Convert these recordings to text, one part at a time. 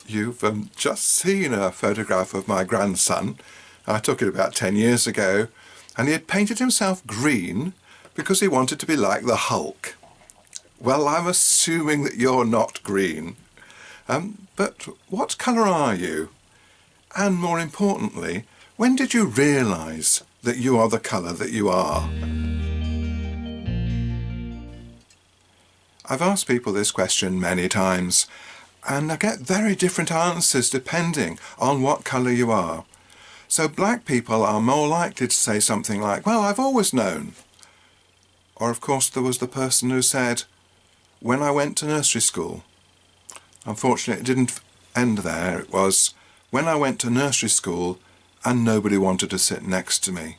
You've just seen a photograph of my grandson. I took it about 10 years ago, and he had painted himself green because he wanted to be like the Hulk. Well, I'm assuming that you're not green. But what colour are you? And more importantly, when did you realise that you are the colour that you are? I've asked people this question many times, and I get very different answers depending on what colour you are. So black people are more likely to say something like, well, I've always known. Or of course there was the person who said, when I went to nursery school. Unfortunately it didn't end there. It was, when I went to nursery school and nobody wanted to sit next to me.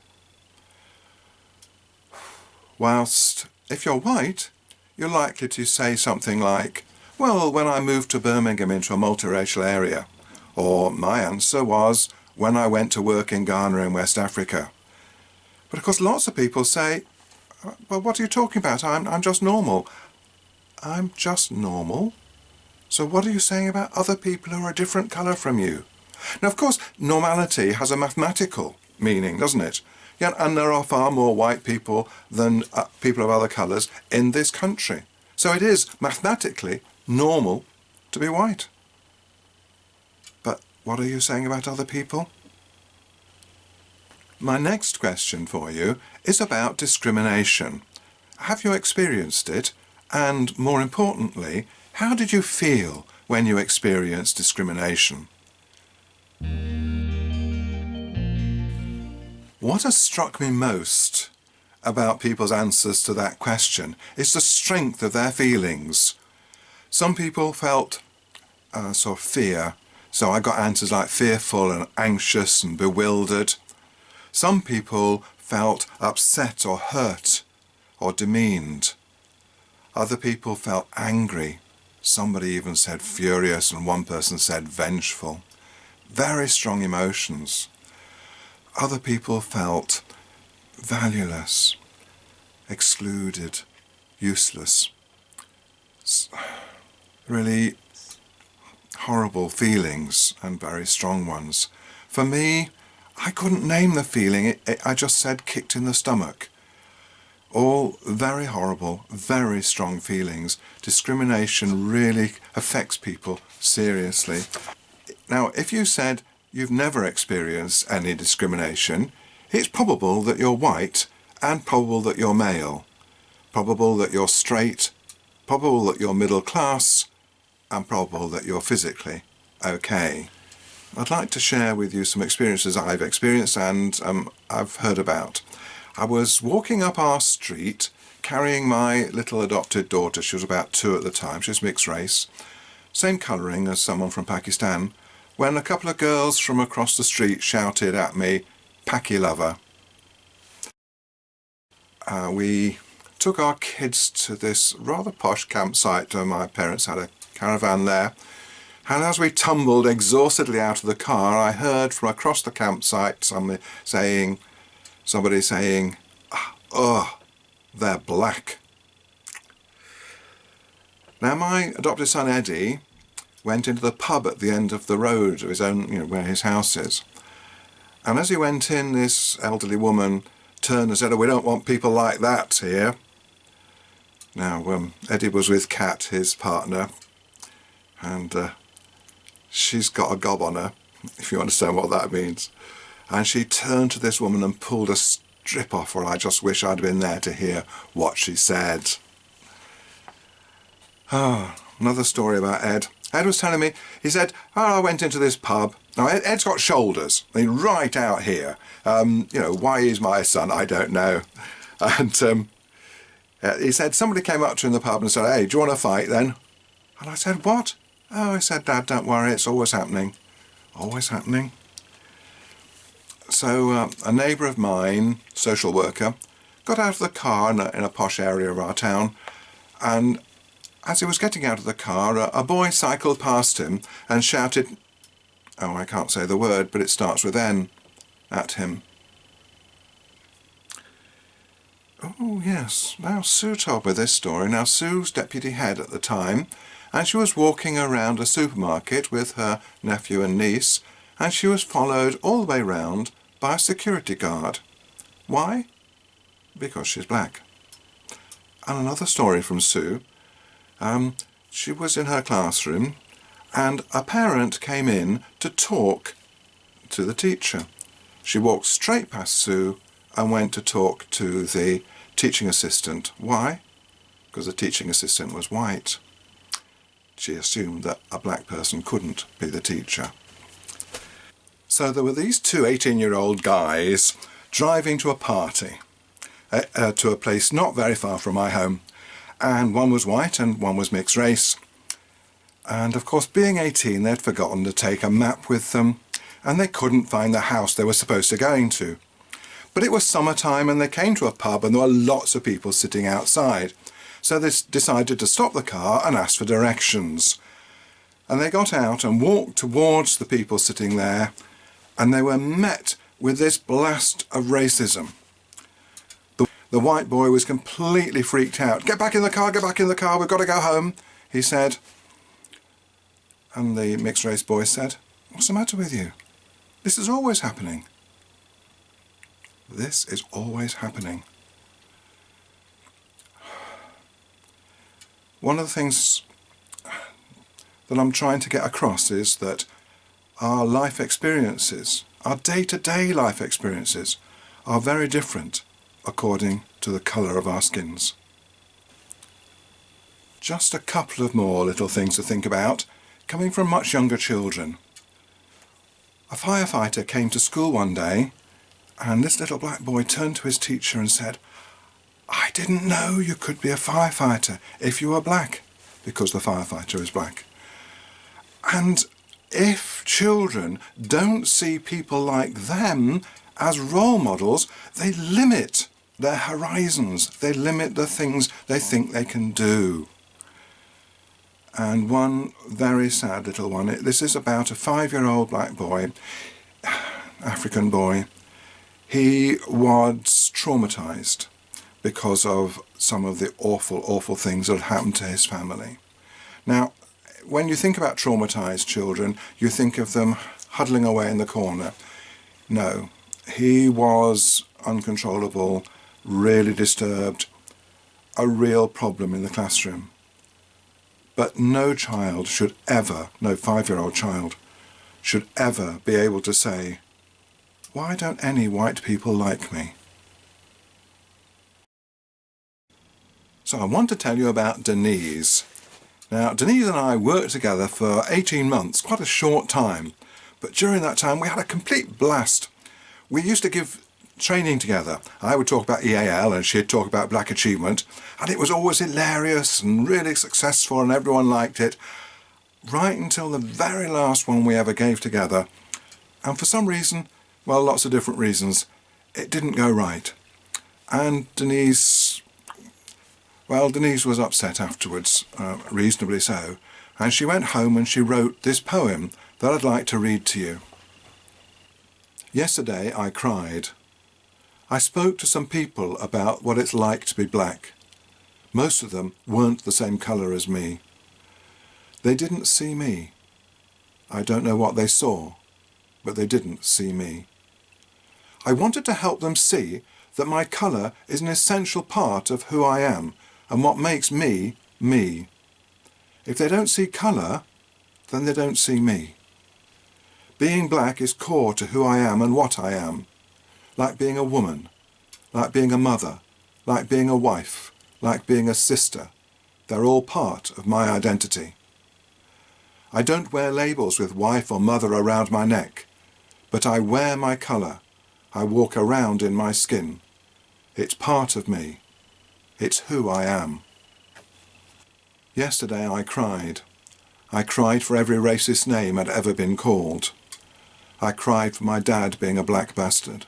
Whilst if you're white, you're likely to say something like, well, when I moved to Birmingham into a multiracial area. Or my answer was, when I went to work in Ghana in West Africa. But of course lots of people say, well, what are you talking about? I'm just normal. I'm just normal? So what are you saying about other people who are a different colour from you? Now, of course, normality has a mathematical meaning, doesn't it? Yeah, and there are far more white people than people of other colours in this country. So it is mathematically normal to be white. But what are you saying about other people? My next question for you is about discrimination. Have you experienced it? And more importantly, how did you feel when you experienced discrimination? What has struck me most about people's answers to that question is the strength of their feelings. Some people felt sort of fear, so I got answers like fearful and anxious and bewildered. Some people felt upset or hurt or demeaned. Other people felt angry. Somebody even said furious, and one person said vengeful. Very strong emotions. Other people felt valueless, excluded, useless. Really horrible feelings, and very strong ones. For me, I couldn't name the feeling. I just said kicked in the stomach. All very horrible, very strong feelings. Discrimination really affects people seriously. Now, if you said you've never experienced any discrimination, it's probable that you're white and probable that you're male, probable that you're straight, probable that you're middle class, and probable that you're physically okay. I'd like to share with you some experiences I've experienced and I've heard about. I was walking up our street carrying my little adopted daughter. She was about 2 at the time. She was mixed race, same colouring as someone from Pakistan, when a couple of girls from across the street shouted at me, "Paki lover." We took our kids to this rather posh campsite. My parents had a caravan there. And as we tumbled exhaustedly out of the car, I heard from across the campsite somebody saying, "Oh, they're black." Now my adopted son Eddie went into the pub at the end of the road of his own, where his house is. And as he went in, this elderly woman turned and said, "Oh, we don't want people like that here." Now Eddie was with Kat, his partner, and she's got a gob on her, if you understand what that means. And she turned to this woman and pulled a strip off her. I just wish I'd been there to hear what she said. Another story about Ed. Ed was telling me, he said, I went into this pub. Now, Ed's got shoulders, I mean, right out here. Why he's my son, I don't know. And he said, somebody came up to him in the pub and said, "Hey, do you want to fight then?" And I said, "What?" "Oh," he said, "Dad, don't worry, it's always happening." Always happening. So a neighbour of mine, social worker, got out of the car in a posh area of our town, and as he was getting out of the car, a boy cycled past him and shouted, I can't say the word, but it starts with N, at him. Oh yes, now Sue told me this story. Now Sue's deputy head at the time, and she was walking around a supermarket with her nephew and niece, and she was followed all the way round by a security guard. Why? Because she's black. And another story from Sue. She was in her classroom and a parent came in to talk to the teacher. She walked straight past Sue and went to talk to the teaching assistant. Why? Because the teaching assistant was white. She assumed that a black person couldn't be the teacher. So there were these two 18-year-old guys driving to a party, to a place not very far from my home, and one was white and one was mixed race. And of course, being 18, they'd forgotten to take a map with them, and they couldn't find the house they were supposed to go into. But it was summertime and they came to a pub and there were lots of people sitting outside. So they decided to stop the car and ask for directions. And they got out and walked towards the people sitting there, and they were met with this blast of racism. The white boy was completely freaked out. "Get back in the car, we've got to go home," he said. And the mixed race boy said, "What's the matter with you? This is always happening." This is always happening. One of the things that I'm trying to get across is that our life experiences, our day-to-day life experiences, are very different according to the colour of our skins. Just a couple of more little things to think about, coming from much younger children. A firefighter came to school one day, and this little black boy turned to his teacher and said, "I didn't know you could be a firefighter if you were black," because the firefighter is black. And if children don't see people like them as role models, they limit their horizons, they limit the things they think they can do. And one very sad little one, this is about a 5-year-old black boy, African boy. He was traumatised because of some of the awful, awful things that had happened to his family. Now, when you think about traumatised children, you think of them huddling away in the corner. No, he was uncontrollable, really disturbed, a real problem in the classroom. But no child should ever, no 5-year-old child, should ever be able to say, "Why don't any white people like me?" So I want to tell you about Denise. Now, Denise and I worked together for 18 months, quite a short time, but during that time we had a complete blast. We used to give training together. I would talk about EAL and she'd talk about Black Achievement, and it was always hilarious and really successful and everyone liked it, right until the very last one we ever gave together. And for some reason, well, lots of different reasons, it didn't go right. And Denise was upset afterwards, reasonably so, and she went home and she wrote this poem that I'd like to read to you. Yesterday I cried. I spoke to some people about what it's like to be black. Most of them weren't the same colour as me. They didn't see me. I don't know what they saw, but they didn't see me. I wanted to help them see that my colour is an essential part of who I am and what makes me, me. If they don't see colour, then they don't see me. Being black is core to who I am and what I am. Like being a woman, like being a mother, like being a wife, like being a sister. They're all part of my identity. I don't wear labels with wife or mother around my neck, but I wear my colour. I walk around in my skin. It's part of me. It's who I am. Yesterday I cried. I cried for every racist name I'd ever been called. I cried for my dad being a black bastard.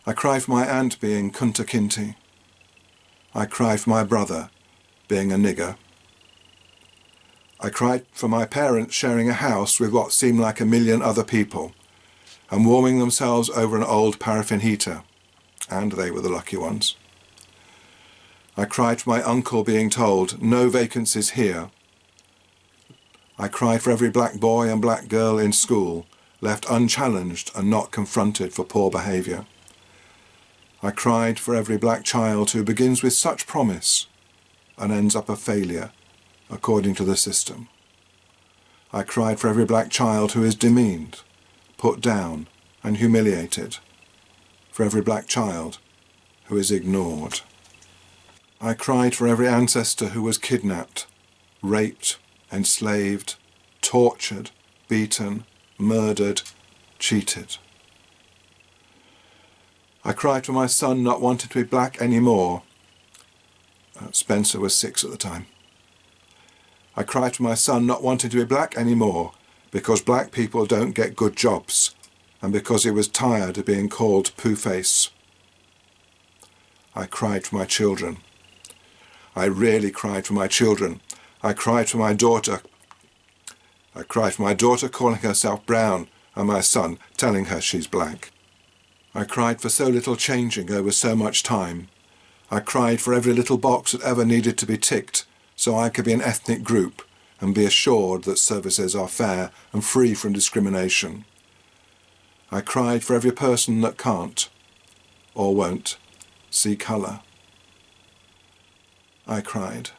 I cried for my aunt being Kunta Kinte. I cried for my brother being a nigger. I cried for my parents sharing a house with what seemed like a million other people and warming themselves over an old paraffin heater, and they were the lucky ones. I cried for my uncle being told, "No vacancies here," I cried for every black boy and black girl in school, left unchallenged and not confronted for poor behaviour. I cried for every black child who begins with such promise and ends up a failure according to the system. I cried for every black child who is demeaned, put down and humiliated, for every black child who is ignored. I cried for every ancestor who was kidnapped, raped, enslaved, tortured, beaten, murdered, cheated. I cried for my son not wanting to be black anymore. Spencer was 6 at the time. I cried for my son not wanting to be black anymore because black people don't get good jobs and because he was tired of being called poo-face. I cried for my children. I really cried for my children. I cried for my daughter. I cried for my daughter calling herself brown and my son telling her she's black. I cried for so little changing over so much time. I cried for every little box that ever needed to be ticked so I could be an ethnic group and be assured that services are fair and free from discrimination. I cried for every person that can't or won't see colour. I cried.